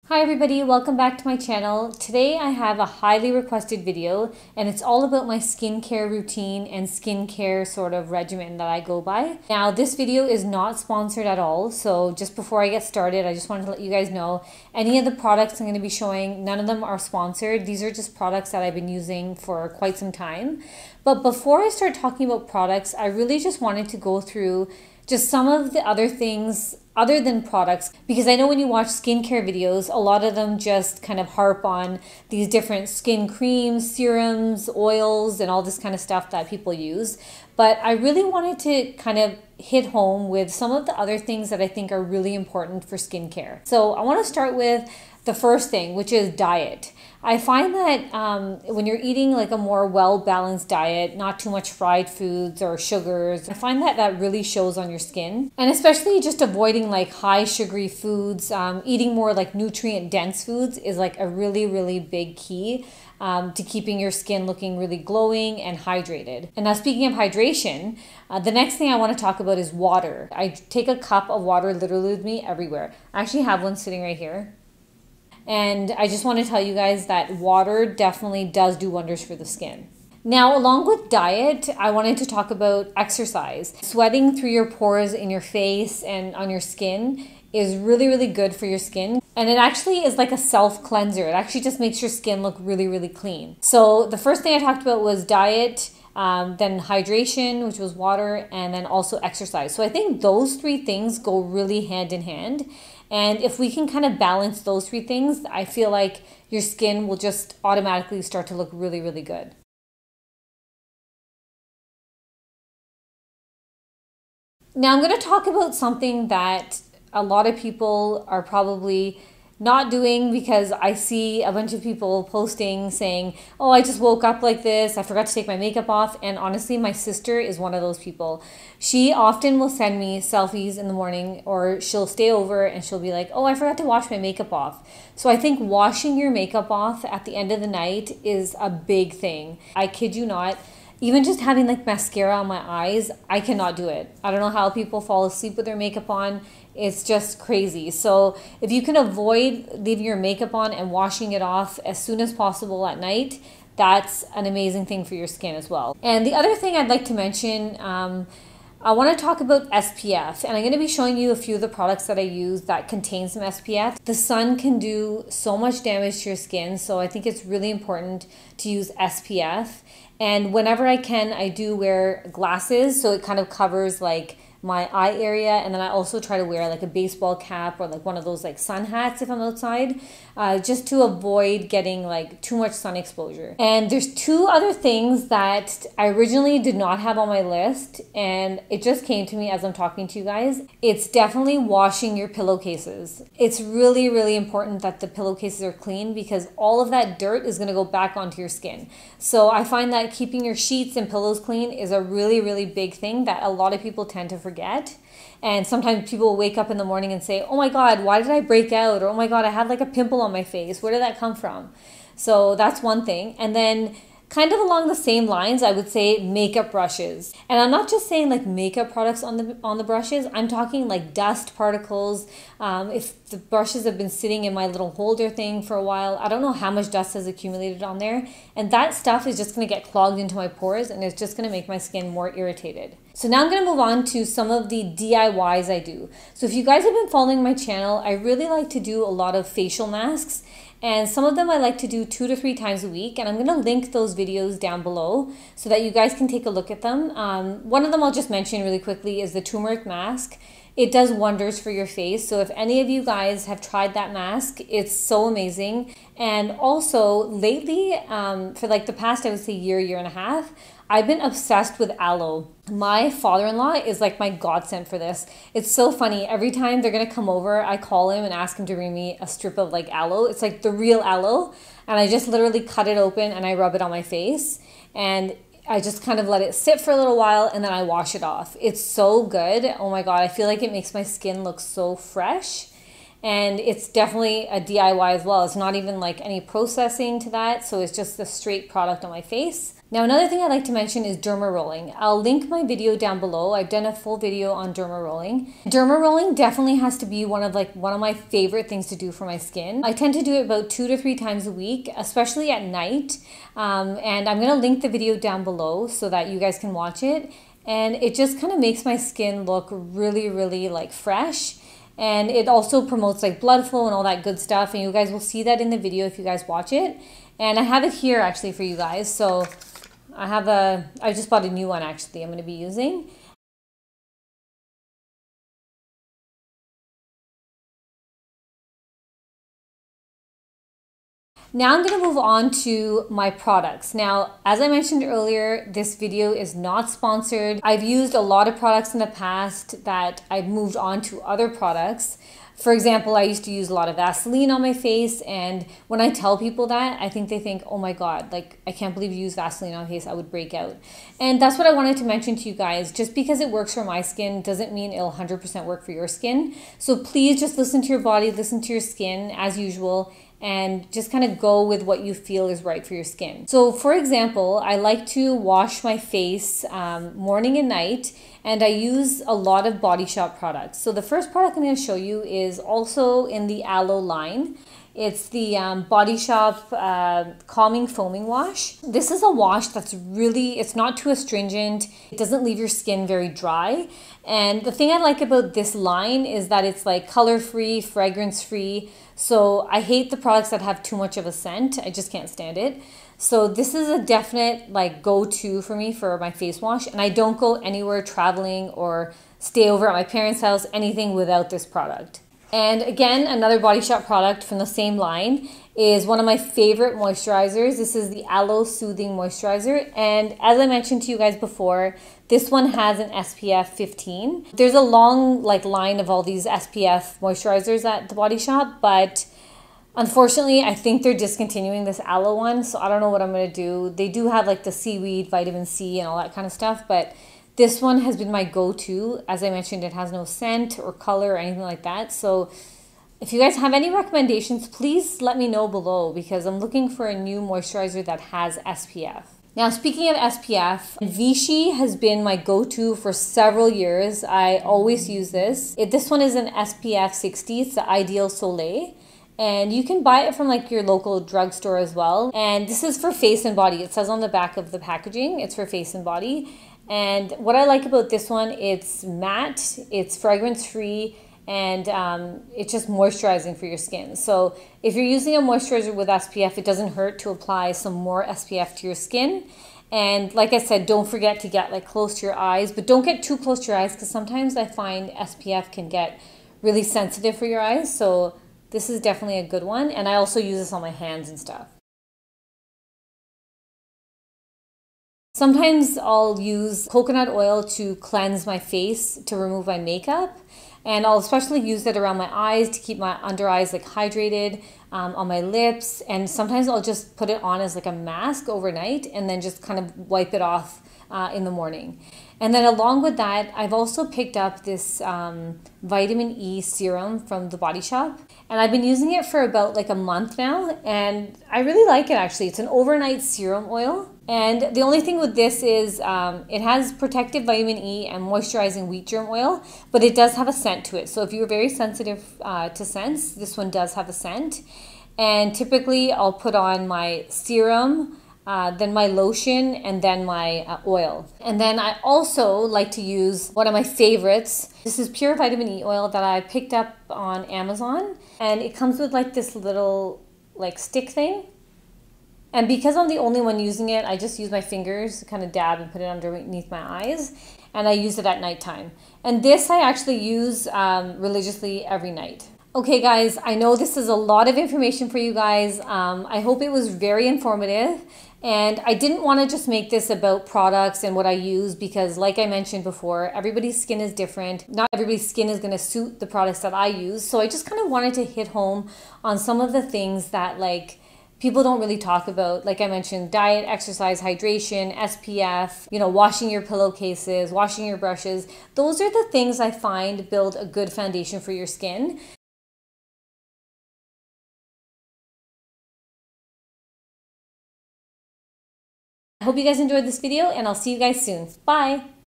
Hi everybody, welcome back to my channel. Today I have a highly requested video and it's all about my skincare routine and skincare sort of regimen that I go by. Now this video is not sponsored at all, so just before I get started I just wanted to let you guys know any of the products I'm going to be showing, none of them are sponsored. These are just products that I've been using for quite some time. But before I start talking about products, I really just wanted to go through just some of the other things other than products, because I know when you watch skincare videos, a lot of them just kind of harp on these different skin creams, serums, oils, and all this kind of stuff that people use. But I really wanted to kind of hit home with some of the other things that I think are really important for skincare. So I want to start with the first thing, which is diet. I find that when you're eating like a more well-balanced diet, not too much fried foods or sugars, I find that that really shows on your skin. And especially just avoiding like high sugary foods, eating more like nutrient-dense foods is like a really big key to keeping your skin looking really glowing and hydrated. And now speaking of hydration, the next thing I want to talk about is water. I take a cup of water literally with me everywhere. I actually have one sitting right here. And I just want to tell you guys that water definitely does do wonders for the skin. Now, along with diet, I wanted to talk about exercise. Sweating through your pores in your face and on your skin is really good for your skin. And it actually is like a self-cleanser. It actually just makes your skin look really clean. So the first thing I talked about was diet, then hydration, which was water, and then also exercise. So I think those three things go really hand in hand. And if we can kind of balance those three things, I feel like your skin will just automatically start to look really good. Now I'm going to talk about something that a lot of people are probably not doing, because I see a bunch of people posting saying, oh, I just woke up like this, I forgot to take my makeup off. And honestly, my sister is one of those people. She often will send me selfies in the morning, or she'll stay over and she'll be like, oh, I forgot to wash my makeup off. So I think washing your makeup off at the end of the night is a big thing. I kid you not. Even just having like mascara on my eyes, I cannot do it. I don't know how people fall asleep with their makeup on. It's just crazy. So if you can avoid leaving your makeup on and washing it off as soon as possible at night, that's an amazing thing for your skin as well. And the other thing I'd like to mention, I want to talk about SPF, and I'm going to be showing you a few of the products that I use that contain some SPF. The sun can do so much damage to your skin, so I think it's really important to use SPF. And whenever I can, I do wear glasses, so it kind of covers like my eye area, and then I also try to wear like a baseball cap or like one of those like sun hats if I'm outside, just to avoid getting like too much sun exposure. And there's two other things that I originally did not have on my list, and it just came to me as I'm talking to you guys. It's definitely washing your pillowcases. It's really important that the pillowcases are clean, because all of that dirt is going to go back onto your skin. So I find that keeping your sheets and pillows clean is a really big thing that a lot of people tend to forget. And sometimes people will wake up in the morning and say, oh my God, why did I break out? Or oh my God, I had like a pimple on my face. Where did that come from? So that's one thing. And then kind of along the same lines, I would say makeup brushes. And I'm not just saying like makeup products on the brushes. I'm talking like dust particles. If the brushes have been sitting in my little holder thing for a while, I don't know how much dust has accumulated on there. And that stuff is just going to get clogged into my pores, and it's just going to make my skin more irritated. So now I'm going to move on to some of the DIYs I do. So if you guys have been following my channel, I really like to do a lot of facial masks. And some of them I like to do 2 to 3 times a week, and I'm going to link those videos down below so that you guys can take a look at them. One of them I'll just mention really quickly is the Turmeric Mask. It does wonders for your face. So if any of you guys have tried that mask, it's so amazing. And also lately, for like the past, I would say year and a half, I've been obsessed with aloe. My father-in-law is like my godsend for this. It's so funny. Every time they're gonna come over, I call him and ask him to bring me a strip of like aloe. It's like the real aloe. And I just literally cut it open and I rub it on my face. And I just kind of let it sit for a little while and then I wash it off. It's so good. Oh my God, I feel like it makes my skin look so fresh. And it's definitely a DIY as well. It's not even like any processing to that. So it's just a straight product on my face. Now, another thing I'd like to mention is Derma Rolling. I'll link my video down below. I've done a full video on Derma Rolling. Derma Rolling definitely has to be one of my favorite things to do for my skin. I tend to do it about 2 to 3 times a week, especially at night. And I'm gonna link the video down below so that you guys can watch it. And it just kind of makes my skin look really, really like fresh. And it also promotes like blood flow and all that good stuff. And you guys will see that in the video if you guys watch it. And I have it here actually for you guys. So I just bought a new one actually I'm going to be using. Now I'm going to move on to my products. Now, as I mentioned earlier, this video is not sponsored. I've used a lot of products in the past that I've moved on to other products. For example, I used to use a lot of Vaseline on my face, and when I tell people that, I think they think, oh my God, like I can't believe you use Vaseline on my face, I would break out. And that's what I wanted to mention to you guys. Just because it works for my skin doesn't mean it'll 100% work for your skin. So please just listen to your body, listen to your skin as usual, and just kind of go with what you feel is right for your skin. So for example, I like to wash my face morning and night, and I use a lot of Body Shop products. So the first product I'm going to show you is also in the aloe line. It's the Body Shop Calming Foaming Wash. This is a wash that's really, it's not too astringent. It doesn't leave your skin very dry. And the thing I like about this line is that it's like color-free, fragrance-free. So I hate the products that have too much of a scent. I just can't stand it. So this is a definite like go-to for me for my face wash. And I don't go anywhere traveling or stay over at my parents' house, anything without this product. And again, another Body Shop product from the same line is one of my favorite moisturizers. This is the Low Soothing Moisturizer. And as I mentioned to you guys before, this one has an SPF 15. There's a long line of all these SPF moisturizers at the Body Shop, but unfortunately, I think they're discontinuing this aloe one. So I don't know what I'm going to do. They do have like the seaweed, vitamin C and all that kind of stuff, but this one has been my go-to. As I mentioned, it has no scent or color or anything like that. So if you guys have any recommendations, please let me know below because I'm looking for a new moisturizer that has SPF. Now, speaking of SPF, Vichy has been my go-to for several years. I always use this. This one is an SPF 60. It's the Ideal Soleil. And you can buy it from like your local drugstore as well. And this is for face and body. It says on the back of the packaging, it's for face and body. And what I like about this one, it's matte, it's fragrance free, and it's just moisturizing for your skin. So if you're using a moisturizer with SPF, it doesn't hurt to apply some more SPF to your skin. And like I said, don't forget to get like close to your eyes, but don't get too close to your eyes because sometimes I find SPF can get really sensitive for your eyes. So this is definitely a good one. And I also use this on my hands and stuff. Sometimes I'll use coconut oil to cleanse my face to remove my makeup. And I'll especially use it around my eyes to keep my under eyes like hydrated, on my lips. And sometimes I'll just put it on as like a mask overnight and then just kind of wipe it off in the morning. And then along with that, I've also picked up this vitamin E serum from the Body Shop. And I've been using it for about like a month now. And I really like it actually. It's an overnight serum oil. And the only thing with this is it has protective vitamin E and moisturizing wheat germ oil, but it does have a scent to it. So if you're very sensitive to scents, this one does have a scent. And typically I'll put on my serum, then my lotion, and then my oil. And then I also like to use one of my favorites. This is pure vitamin E oil that I picked up on Amazon. And it comes with like this little like stick thing. And because I'm the only one using it, I just use my fingers to kind of dab and put it underneath my eyes. And I use it at nighttime. And this I actually use religiously every night. Okay guys, I know this is a lot of information for you guys. I hope it was very informative. And I didn't want to just make this about products and what I use because like I mentioned before, everybody's skin is different. Not everybody's skin is going to suit the products that I use. So I just kind of wanted to hit home on some of the things that like people don't really talk about. Like I mentioned, diet, exercise, hydration, SPF, you know, washing your pillowcases, washing your brushes. Those are the things I find build a good foundation for your skin. hope you guys enjoyed this video, and I'll see you guys soon. Bye!